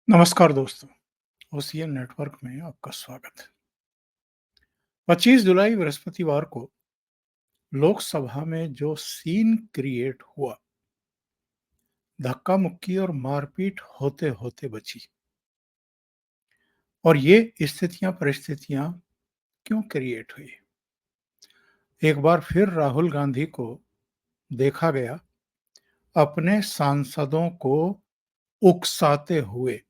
नमस्कार दोस्तों, OCN network में आपका स्वागत है। 25 जुलाई बृहस्पतिवार को लोकसभा में जो सीन क्रिएट हुआ, धक्का मुक्की और मारपीट होते होते बची। और ये परिस्थितियां क्यों क्रिएट हुई? एक बार फिर राहुल गांधी को देखा गया अपने सांसदों को उकसाते हुए,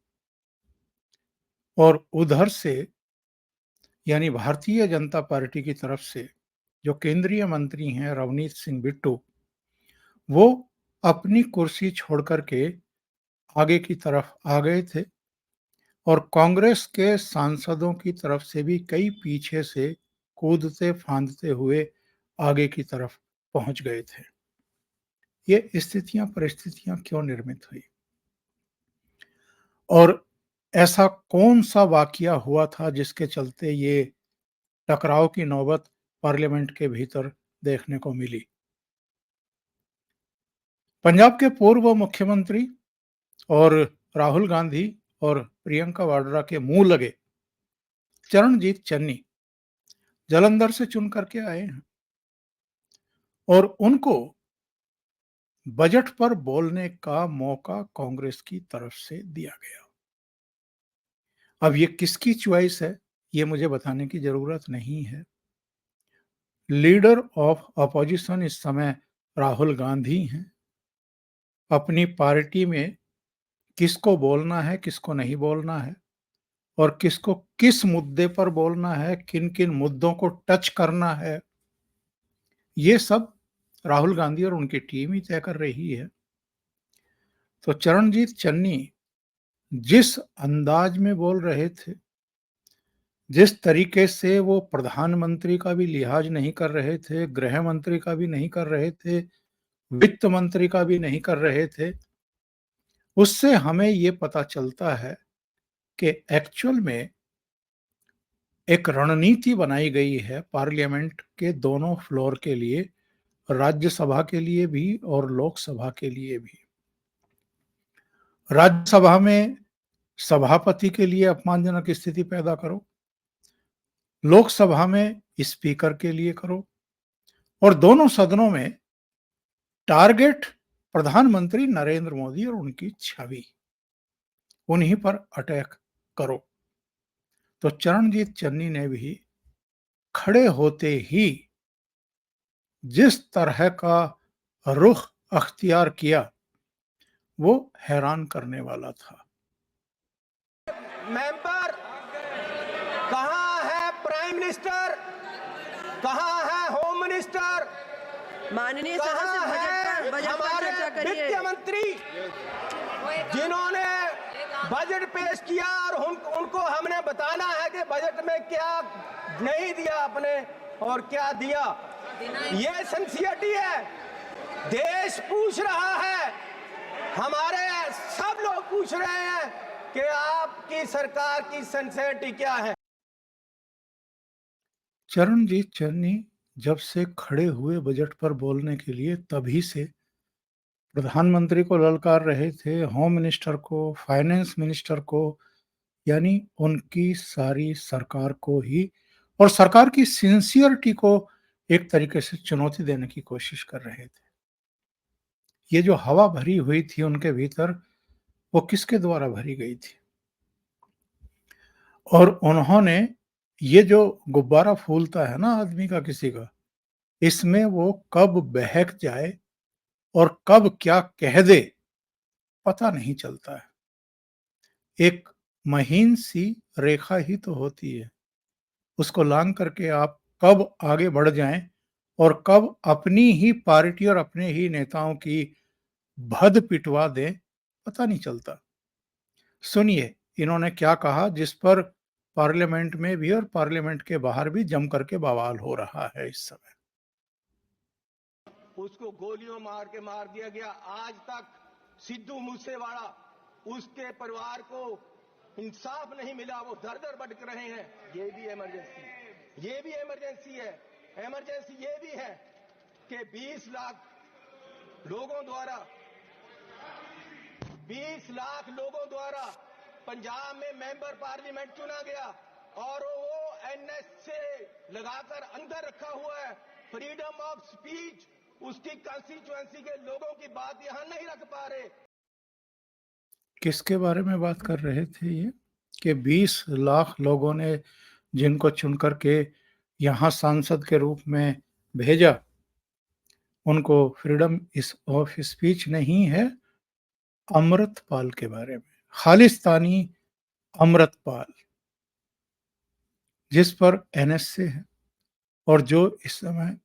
और उधर से यानी भारतीय जनता पार्टी की तरफ से जो केंद्रीय मंत्री हैं रवनीत सिंह बिट्टू, वो अपनी कुर्सी छोड़ कर के आगे की तरफ आ गए थे, और कांग्रेस के सांसदों की तरफ से भी कई पीछे से कूदते फांदते हुए आगे की तरफ पहुंच गए थे। ये परिस्थितियां क्यों निर्मित हुई, और ऐसा कौन सा वाकया हुआ था जिसके चलते ये टकराव की नौबत पार्लियामेंट के भीतर देखने को मिली? पंजाब के पूर्व मुख्यमंत्री और राहुल गांधी और प्रियंका वाड्रा के मुंह लगे चरणजीत चन्नी जालंधर से चुन करके आए हैं, और उनको बजट पर बोलने का मौका कांग्रेस की तरफ से दिया गया। अब ये किसकी चॉइस है, ये मुझे बताने की जरूरत नहीं है। लीडर ऑफ अपोजिशन इस समय राहुल गांधी हैं। अपनी पार्टी में किसको बोलना है, किसको नहीं बोलना है, और किसको किस मुद्दे पर बोलना है, किन किन मुद्दों को टच करना है, ये सब राहुल गांधी और उनकी टीम ही तय कर रही है। तो चरणजीत चन्नी जिस अंदाज में बोल रहे थे, जिस तरीके से वो प्रधानमंत्री का भी लिहाज नहीं कर रहे थे, गृह मंत्री का भी नहीं कर रहे थे, वित्त मंत्री का भी नहीं कर रहे थे, उससे हमें ये पता चलता है कि एक्चुअल में एक रणनीति बनाई गई है पार्लियामेंट के दोनों फ्लोर के लिए, राज्यसभा के लिए भी और लोकसभा के लिए भी। राज्यसभा में सभापति के लिए अपमानजनक स्थिति पैदा करो, लोकसभा में स्पीकर के लिए करो, और दोनों सदनों में टारगेट प्रधानमंत्री नरेंद्र मोदी और उनकी छवि, उन्हीं पर अटैक करो। तो चरणजीत चन्नी ने भी खड़े होते ही जिस तरह का रुख अख्तियार किया, वो हैरान करने वाला था। मेंबर, कहां है प्राइम मिनिस्टर, कहां है होम मिनिस्टर, माननीय कहां सदस्य है हमारे वित्त मंत्री जिन्होंने बजट पेश किया, और उनको हमने बताना है कि बजट में क्या नहीं दिया आपने और क्या दिया। ये सिंसियरिटी है। देश पूछ रहा है, हमारे सब लोग पूछ रहे हैं कि आपकी सरकार की सिंसियरिटी क्या है। चरणजीत चन्नी जब से खड़े हुए बजट पर बोलने के लिए, तभी से प्रधानमंत्री को ललकार रहे थे, होम मिनिस्टर को, फाइनेंस मिनिस्टर को, यानी उनकी सारी सरकार को ही, और सरकार की सिंसियरिटी को एक तरीके से चुनौती देने की कोशिश कर रहे थे। ये जो हवा भरी हुई थी उनके भीतर, वो किसके द्वारा भरी गई थी? और उन्होंने ये जो गुब्बारा फूलता है ना आदमी का किसी का, इसमें वो कब बहक जाए और कब क्या कह दे पता नहीं चलता है। एक महीन सी रेखा ही तो होती है, उसको लांग करके आप कब आगे बढ़ जाएं और कब अपनी ही पार्टी और अपने ही नेताओं की भद पिटवा दें, पता नहीं चलता। सुनिए इन्होंने क्या कहा, जिस पर पार्लियामेंट में भी और पार्लियामेंट के बाहर भी जम करके बवाल हो रहा है इस समय। उसको गोलियों मार दिया गया। आज तक सिद्धू मूसेवाला, उसके परिवार को इंसाफ नहीं मिला, वो दर दर भटक रहे हैं। ये भी इमरजेंसी, ये भी इमरजेंसी है। इमरजेंसी ये भी है कि 20 लाख लोगों द्वारा पंजाब में मेंबर पार्लियामेंट चुना गया और वो एनएस से लगाकर अंदर रखा हुआ है। फ्रीडम ऑफ स्पीच, उसकी कंस्टिट्यूएंसी के लोगों की बात यहां नहीं रख पा रहे। किसके बारे में बात कर रहे थे ये? कि 20 लाख लोगों ने जिनको चुन करके यहाँ सांसद के रूप में भेजा, उनको फ्रीडम इस ऑफ स्पीच नहीं है। अमृतपाल के बारे में, खालिस्तानी अमृतपाल, जिस पर एनएसए है और जो इस समय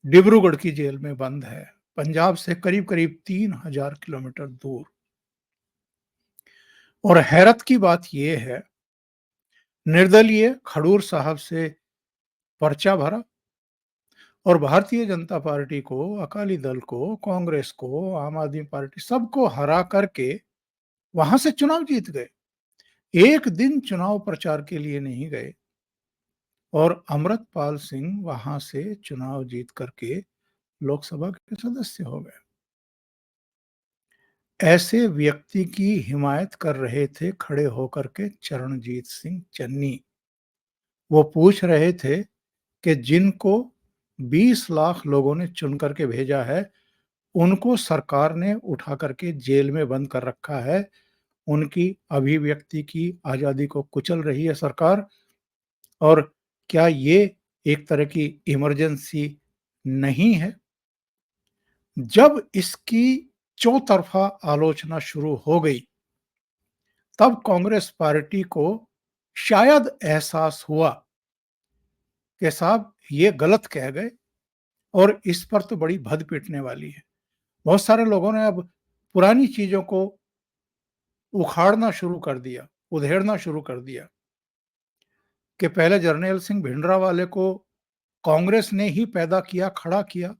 डिब्रूगढ़ की जेल में बंद है, पंजाब से करीब करीब 3000 किलोमीटर दूर। और हैरत की बात यह है, निर्दलीय खडूर साहब से पर्चा भरा और भारतीय जनता पार्टी को, अकाली दल को, कांग्रेस को, आम आदमी पार्टी, सबको हरा करके वहां से चुनाव जीत गए। एक दिन चुनाव प्रचार के लिए नहीं गए और अमृतपाल सिंह वहां से चुनाव जीत करके लोकसभा के सदस्य हो गए। ऐसे व्यक्ति की हिमायत कर रहे थे खड़े होकर के चरणजीत सिंह चन्नी। वो पूछ रहे थे कि जिनको 20 लाख लोगों ने चुन करके भेजा है, उनको सरकार ने उठा करके जेल में बंद कर रखा है, उनकी अभिव्यक्ति की आजादी को कुचल रही है सरकार, और क्या ये एक तरह की इमरजेंसी नहीं है? जब इसकी चौतरफा आलोचना शुरू हो गई, तब कांग्रेस पार्टी को शायद एहसास हुआ कि साहब ये गलत कह गए और इस पर तो बड़ी भद पिटने वाली है। बहुत सारे लोगों ने अब पुरानी चीजों को उखाड़ना शुरू कर दिया, उधेड़ना शुरू कर दिया कि पहले जर्नैल सिंह भिंडरावाले को कांग्रेस ने ही पैदा किया, खड़ा किया,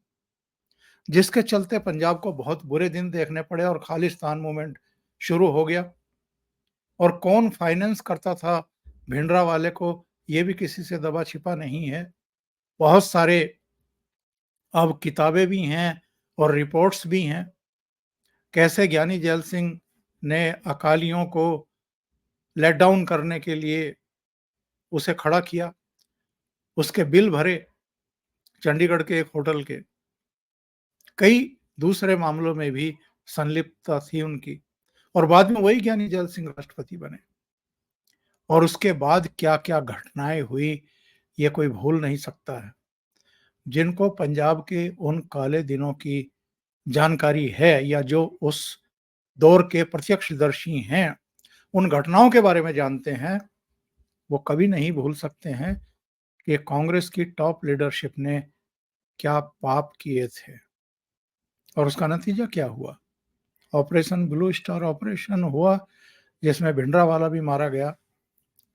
जिसके चलते पंजाब को बहुत बुरे दिन देखने पड़े और खालिस्तान मूवमेंट शुरू हो गया। और कौन फाइनेंस करता था भिंडरावाले को, ये भी किसी से दबा छिपा नहीं है। बहुत सारे अब किताबें भी हैं और रिपोर्ट्स भी हैं, कैसे ज्ञानी जैल सिंह ने अकालियों को लेट डाउन करने के लिए उसे खड़ा किया, उसके बिल भरे चंडीगढ़ के एक होटल के। कई दूसरे मामलों में भी संलिप्तता थी उनकी, और बाद में वही ज्ञानी जैल सिंह राष्ट्रपति बने। और उसके बाद क्या क्या घटनाएं हुई, ये कोई भूल नहीं सकता है। जिनको पंजाब के उन काले दिनों की जानकारी है, या जो उस दौर के प्रत्यक्षदर्शी हैं, उन घटनाओं के बारे में जानते हैं, वो कभी नहीं भूल सकते हैं कि कांग्रेस की टॉप लीडरशिप ने क्या पाप किए थे और उसका नतीजा क्या हुआ। ऑपरेशन ब्लू स्टार ऑपरेशन हुआ, जिसमें भिंडरावाला भी मारा गया।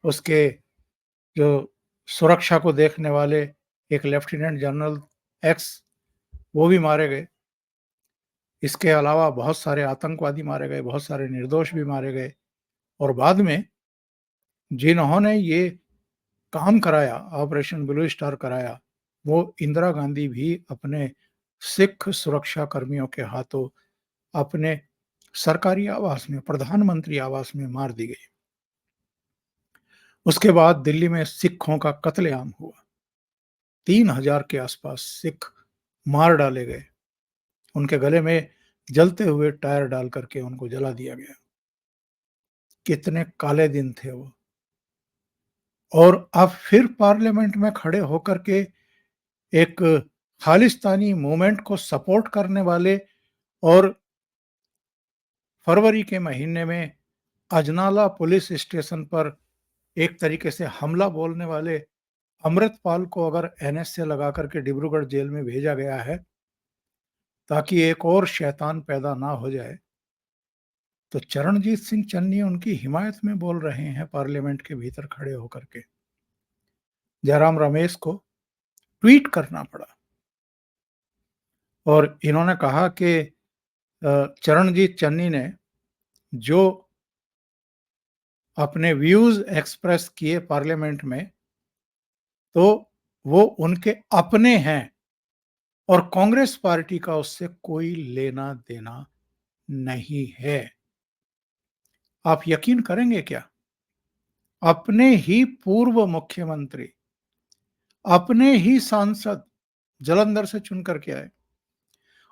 उसके जो सुरक्षा को देखने वाले एक लेफ्टिनेंट जनरल एक्स, वो भी मारे गए। इसके अलावा बहुत सारे आतंकवादी मारे गए, बहुत सारे निर्दोष भी मारे गए। और बाद में जिन्होंने ये काम कराया, ऑपरेशन ब्लू स्टार कराया, वो इंदिरा गांधी भी अपने सिख सुरक्षा कर्मियों के हाथों अपने सरकारी आवास में, प्रधानमंत्री आवास में मार दी गई। उसके बाद दिल्ली में सिखों का कत्लेआम हुआ, 3000 के आसपास सिख मार डाले गए, उनके गले में जलते हुए टायर डाल करके उनको जला दिया गया। कितने काले दिन थे वो। और अब फिर पार्लियामेंट में खड़े होकर के एक खालिस्तानी मूवमेंट को सपोर्ट करने वाले और फरवरी के महीने में अजनाला पुलिस स्टेशन पर एक तरीके से हमला बोलने वाले अमृतपाल को अगर एनएसए लगा करके डिब्रूगढ़ जेल में भेजा गया है ताकि एक और शैतान पैदा ना हो जाए, तो चरणजीत सिंह चन्नी उनकी हिमायत में बोल रहे हैं पार्लियामेंट के भीतर खड़े होकर के। जयराम रमेश को ट्वीट करना पड़ा और इन्होंने कहा कि चरणजीत चन्नी ने जो अपने व्यूज एक्सप्रेस किए पार्लियामेंट में, तो वो उनके अपने हैं और कांग्रेस पार्टी का उससे कोई लेना देना नहीं है। आप यकीन करेंगे क्या? अपने ही पूर्व मुख्यमंत्री, अपने ही सांसद जालंधर से चुन करके आए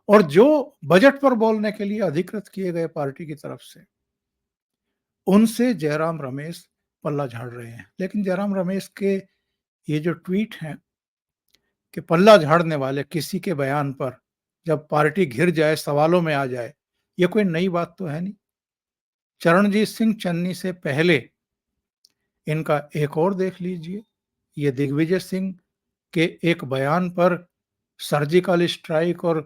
और जो बजट पर बोलने के लिए अधिकृत किए गए पार्टी की तरफ से, उनसे जयराम रमेश पल्ला झाड़ रहे हैं। लेकिन जयराम रमेश के ये जो ट्वीट हैं कि पल्ला झाड़ने वाले किसी के बयान पर जब पार्टी घिर जाए, सवालों में आ जाए, ये कोई नई बात तो है नहीं। चरणजीत सिंह चन्नी से पहले इनका एक और देख लीजिए, ये दिग्विजय सिंह के एक बयान पर सर्जिकल स्ट्राइक और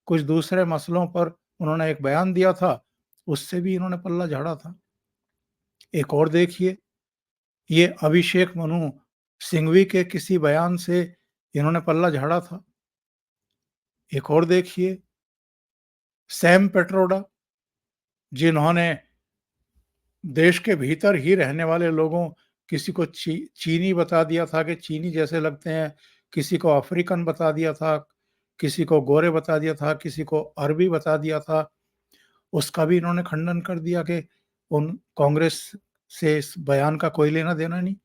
कुछ दूसरे मसलों पर उन्होंने एक बयान दिया था, उससे भी इन्होंने पल्ला झाड़ा था। एक और देखिए, ये अभिषेक मनु सिंघवी के किसी बयान से इन्होंने पल्ला झाड़ा था। एक और देखिए, सैम पेट्रोडा, जिन्होंने देश के भीतर ही रहने वाले लोगों, किसी को चीनी बता दिया था कि चीनी जैसे लगते हैं, किसी को अफ्रीकन बता दिया था, किसी को गोरे बता दिया था, किसी को अरबी बता दिया था। उसका भी इन्होंने खंडन कर दिया कि उन कांग्रेस से इस बयान का कोई लेना देना नहीं,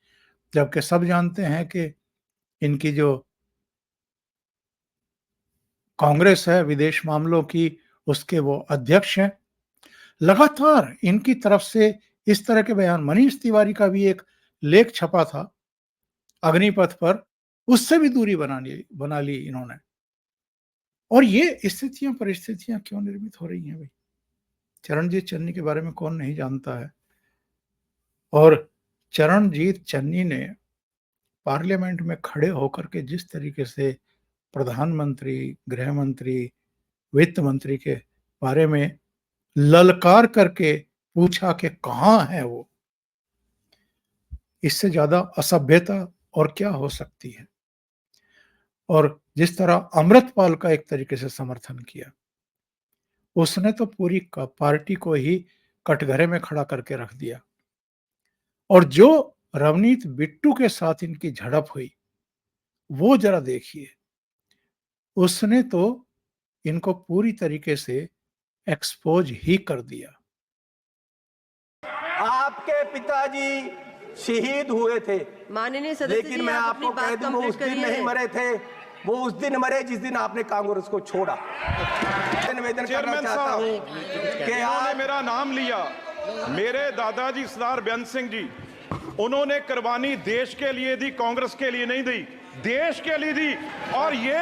जबकि सब जानते हैं कि इनकी जो कांग्रेस है विदेश मामलों की, उसके वो अध्यक्ष हैं। लगातार इनकी तरफ से इस तरह के बयान, मनीष तिवारी का भी एक लेख छपा था अग्निपथ पर, उससे भी दूरी बना ली इन्होंने। और ये स्थितियां परिस्थितियां क्यों निर्मित हो रही हैं भाई? चरणजीत चन्नी के बारे में कौन नहीं जानता है? और चरणजीत चन्नी ने पार्लियामेंट में खड़े होकर के जिस तरीके से प्रधानमंत्री, गृह मंत्री, वित्त मंत्री के बारे में ललकार करके पूछा कि कहां है वो, इससे ज्यादा असभ्यता और क्या हो सकती है? और जिस तरह अमृतपाल का एक तरीके से समर्थन किया, उसने तो पूरी पार्टी को ही कटघरे में खड़ा करके रख दिया। और जो रवनीत बिट्टू के साथ इनकी झड़प हुई, वो जरा देखिए, उसने तो इनको पूरी तरीके से एक्सपोज ही कर दिया। आपके पिताजी शहीद हुए थे, माननीय सदस्य लेकिन जी, मैं आप आपको अपनी कह बात दूं वो उस कंप्लीट दिन करिए। नहीं मरे थे, वो उस दिन मरे जिस दिन आपने कांग्रेस को छोड़ा। निवेदन करना चाहता हूं कि इन्होंने मेरा नाम लिया, मेरे दादाजी सरदार बेअंत सिंह जी, उन्होंने कुर्बानी देश के लिए दी, कांग्रेस के लिए नहीं दी, देश के लिए दी। और ये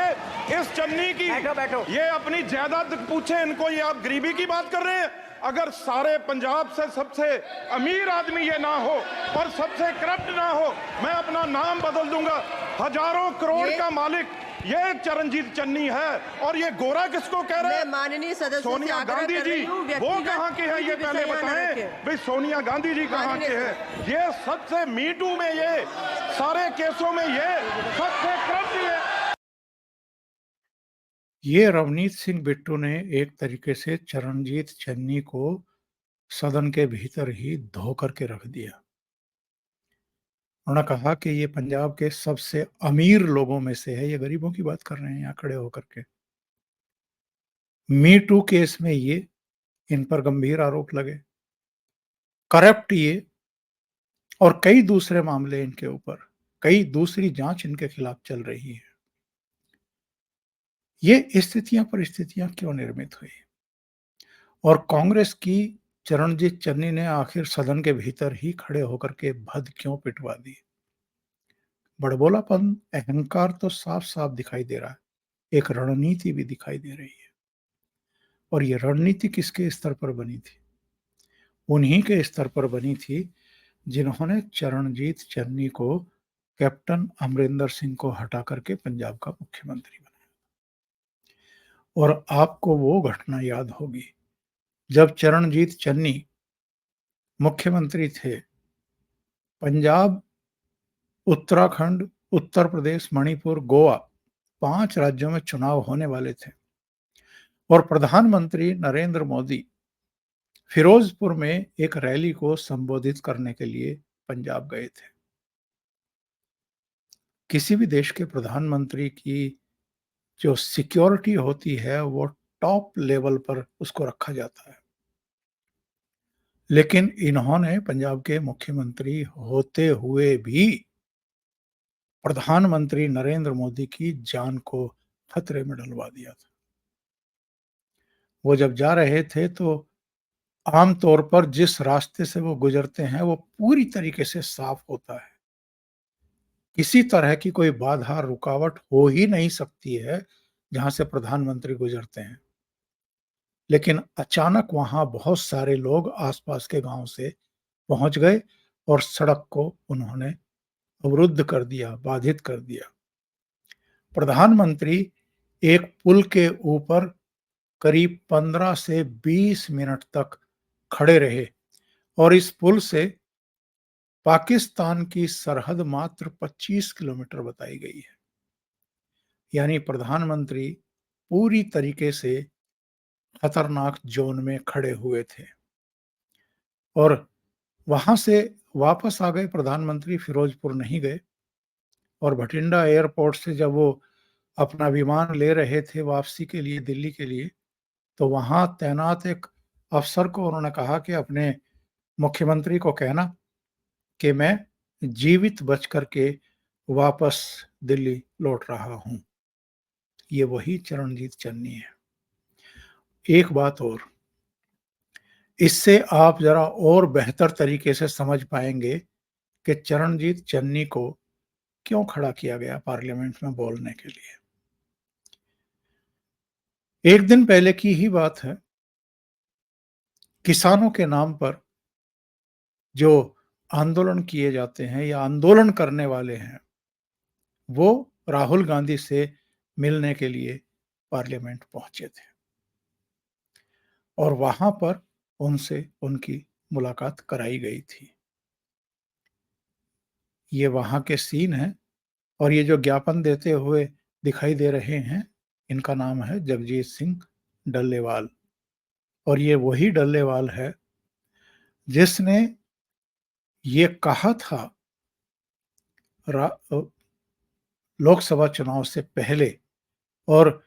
इस चन्नी की बैठो। ये अपनी जायदाद पूछे इनको, ये आप गरीबी की बात कर रहे हैं? अगर सारे पंजाब से सबसे अमीर आदमी ये ना हो और सबसे करप्ट ना हो, मैं अपना नाम बदल दूंगा। हजारों करोड़ का मालिक ये चरणजीत चन्नी है। और ये गोरा किसको कह रहे हैं? माननीय सदस्य सोनिया गांधी जी, वो कहाँ के हैं ये पहले बताएं भाई। सोनिया गांधी जी कहाँ के हैं? ये सबसे मीटू में, ये सारे केसों में ये सबसे करप्ट है। ये रवनीत सिंह बिट्टू ने एक तरीके से चरणजीत चन्नी को सदन के भीतर ही धो करके रख दिया। उन्होंने कहा कि ये पंजाब के सबसे अमीर लोगों में से है, ये गरीबों की बात कर रहे हैं यहाँ खड़े होकर के। मी टू केस में ये इन पर गंभीर आरोप लगे, करप्ट ये, और कई दूसरे मामले इनके ऊपर, कई दूसरी जांच इनके खिलाफ चल रही है। ये स्थितियां परिस्थितियां क्यों निर्मित हुई? और कांग्रेस की चरणजीत चन्नी ने आखिर सदन के भीतर ही खड़े होकर के भद क्यों पिटवा दी? बड़बोलापन, अहंकार तो साफ साफ दिखाई दे रहा है, एक रणनीति भी दिखाई दे रही है। और ये रणनीति किसके स्तर पर बनी थी? उन्हीं के स्तर पर बनी थी जिन्होंने चरणजीत चन्नी को कैप्टन अमरिंदर सिंह को हटा करके पंजाब का मुख्यमंत्री बनाया। और आपको वो घटना याद होगी जब चरणजीत चन्नी मुख्यमंत्री थे, पंजाब, उत्तराखंड, उत्तर प्रदेश, मणिपुर, गोवा, 5 राज्यों में चुनाव होने वाले थे और प्रधानमंत्री नरेंद्र मोदी फिरोजपुर में एक रैली को संबोधित करने के लिए पंजाब गए थे। किसी भी देश के प्रधानमंत्री की जो सिक्योरिटी होती है वो टॉप लेवल पर उसको रखा जाता है। लेकिन इन्होंने पंजाब के मुख्यमंत्री होते हुए भी प्रधानमंत्री नरेंद्र मोदी की जान को खतरे में डलवा दिया था। वो जब जा रहे थे तो आम तौर पर जिस रास्ते से वो गुजरते हैं वो पूरी तरीके से साफ होता है। किसी तरह की कोई बाधा रुकावट हो ही नहीं सकती है जहां से प्रधानमंत्री गुजरते हैं। लेकिन अचानक वहां बहुत सारे लोग आसपास के गांव से पहुंच गए और सड़क को उन्होंने अवरुद्ध कर दिया, बाधित कर दिया। प्रधानमंत्री एक पुल के ऊपर करीब 15 से 20 मिनट तक खड़े रहे और इस पुल से पाकिस्तान की सरहद मात्र 25 किलोमीटर बताई गई है। यानी प्रधानमंत्री पूरी तरीके से खतरनाक जोन में खड़े हुए थे और वहां से वापस आ गए। प्रधानमंत्री फिरोजपुर नहीं गए और भटिंडा एयरपोर्ट से जब वो अपना विमान ले रहे थे वापसी के लिए दिल्ली के लिए, तो वहां तैनात एक अफसर को उन्होंने कहा कि अपने मुख्यमंत्री को कहना कि मैं जीवित बच करके वापस दिल्ली लौट रहा हूं। ये वही चरणजीत चन्नी है। एक बात और, इससे आप जरा और बेहतर तरीके से समझ पाएंगे कि चरणजीत चन्नी को क्यों खड़ा किया गया पार्लियामेंट में बोलने के लिए। एक दिन पहले की ही बात है, किसानों के नाम पर जो आंदोलन किए जाते हैं या आंदोलन करने वाले हैं, वो राहुल गांधी से मिलने के लिए पार्लियामेंट पहुंचे थे और वहां पर उनसे उनकी मुलाकात कराई गई थी। ये वहां के सीन है और ये जो ज्ञापन देते हुए दिखाई दे रहे हैं, इनका नाम है जगजीत सिंह डल्लेवाल। और ये वही डल्लेवाल है जिसने ये कहा था लोकसभा चुनाव से पहले और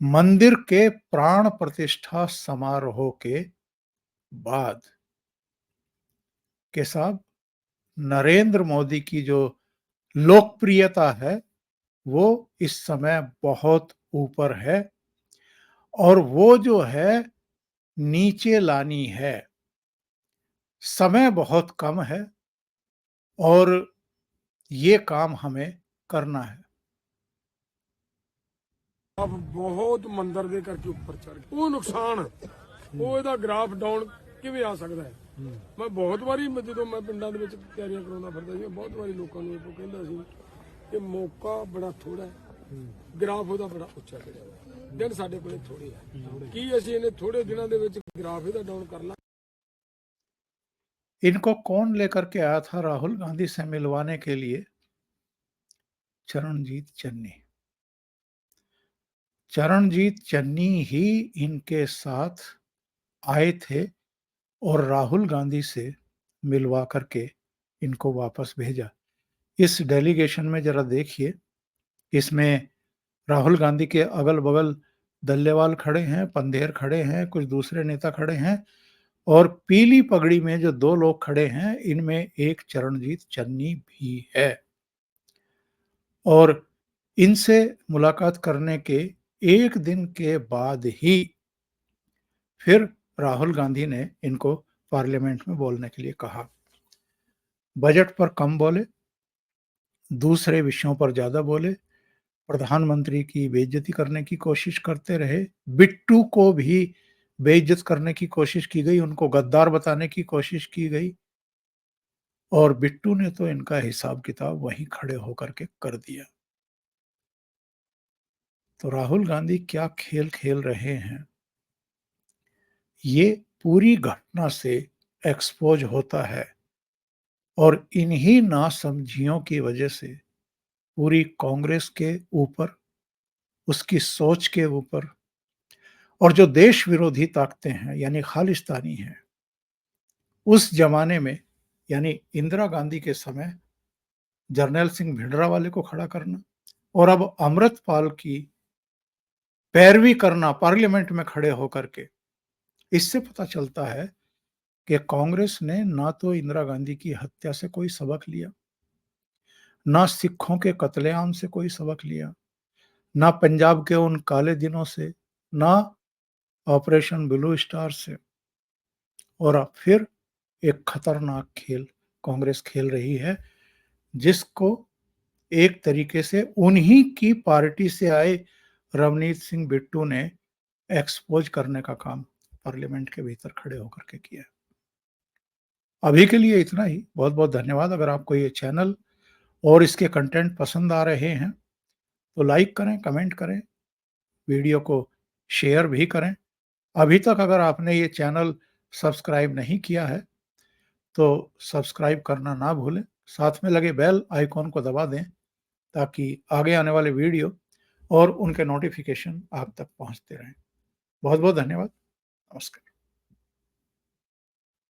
मंदिर के प्राण प्रतिष्ठा समारोह के बाद कि साहब, नरेंद्र मोदी की जो लोकप्रियता है वो इस समय बहुत ऊपर है और वो जो है नीचे लानी है। समय बहुत कम है और ये काम हमें करना है। आप बहुत ਮੰਦਰ ਦੇ ਕਰਕੇ ਉੱਪਰ ਚੜ ਗਏ ਉਹ ਨੁਕਸਾਨ ਉਹ ਇਹਦਾ ਗ੍ਰਾਫ ਡਾਊਨ ਕਿਵੇਂ ਆ ਸਕਦਾ ਹੈ ਮੈਂ ਬਹੁਤ ਵਾਰੀ ਜਦੋਂ ਮੈਂ ਪਿੰਡਾਂ ਦੇ ਵਿੱਚ ਤਿਆਰੀਆਂ ਕਰਾਉਂਦਾ ਫਿਰਦਾ ਸੀ ਬਹੁਤ ਵਾਰੀ ਲੋਕਾਂ ਨੂੰ ਇਹ ਕਹਿੰਦਾ ਸੀ ਕਿ ਮੌਕਾ ਬੜਾ ਥੋੜਾ ਹੈ ਗ੍ਰਾਫ ਉਹਦਾ ਬੜਾ ਉੱਚਾ ਚੜਿਆ ਹੋਇਆ ਦਿਨ ਸਾਡੇ ਕੋਲੇ ਥੋੜੇ ਆ ਕੀ ਅਸੀਂ ਇਹਨੇ ਥੋੜੇ ਦਿਨਾਂ ਦੇ ਵਿੱਚ ਗ੍ਰਾਫ ਇਹਦਾ ਡਾਊन ਕਰ ਲਾਂ। इनको कौन लेकर के आया था राहुल गांधी से मिलवाने के लिए? चरणजीत चन्नी। चरणजीत चन्नी ही इनके साथ आए थे और राहुल गांधी से मिलवा करके इनको वापस भेजा। इस डेलीगेशन में जरा देखिए, इसमें राहुल गांधी के अगल बगल दल्लेवाल खड़े हैं, पंधेर खड़े हैं, कुछ दूसरे नेता खड़े हैं और पीली पगड़ी में जो दो लोग खड़े हैं इनमें एक चरणजीत चन्नी भी है। और इनसे मुलाकात करने के एक दिन के बाद ही फिर राहुल गांधी ने इनको पार्लियामेंट में बोलने के लिए कहा। बजट पर कम बोले, दूसरे विषयों पर ज्यादा बोले, प्रधानमंत्री की बेइज्जती करने की कोशिश करते रहे। बिट्टू को भी बेइज्जत करने की कोशिश की गई, उनको गद्दार बताने की कोशिश की गई और बिट्टू ने तो इनका हिसाब किताब वहीं खड़े होकर के कर दिया। तो राहुल गांधी क्या खेल खेल रहे हैं, ये पूरी घटना से एक्सपोज होता है और इन्हीं नासमझियों की वजह से पूरी कांग्रेस के ऊपर, उसकी सोच के ऊपर और जो देश विरोधी ताकतें हैं यानी खालिस्तानी हैं, उस जमाने में यानी इंदिरा गांधी के समय जर्नैल सिंह भिंडरावाले को खड़ा करना और अब अमृतपाल की पैरवी करना पार्लियामेंट में खड़े होकर के, इससे पता चलता है कि कांग्रेस ने ना तो इंदिरा गांधी की हत्या से कोई सबक लिया, ना सिखों के कत्लेआम से कोई सबक लिया, ना पंजाब के उन काले दिनों से, ना ऑपरेशन ब्लू स्टार से। और अब फिर एक खतरनाक खेल कांग्रेस खेल रही है, जिसको एक तरीके से उन्हीं की पार्टी से आए रवनीत सिंह बिट्टू ने एक्सपोज करने का काम पार्लियामेंट के भीतर खड़े होकर के किया। अभी के लिए इतना ही। बहुत बहुत धन्यवाद। अगर आपको ये चैनल और इसके कंटेंट पसंद आ रहे हैं तो लाइक करें, कमेंट करें, वीडियो को शेयर भी करें। अभी तक अगर आपने ये चैनल सब्सक्राइब नहीं किया है तो सब्सक्राइब करना ना भूलें, साथ में लगे बेल आइकॉन को दबा दें ताकि आगे आने वाले वीडियो और उनके नोटिफिकेशन आप तक पहुंचते रहें। बहुत बहुत धन्यवाद। नमस्कार।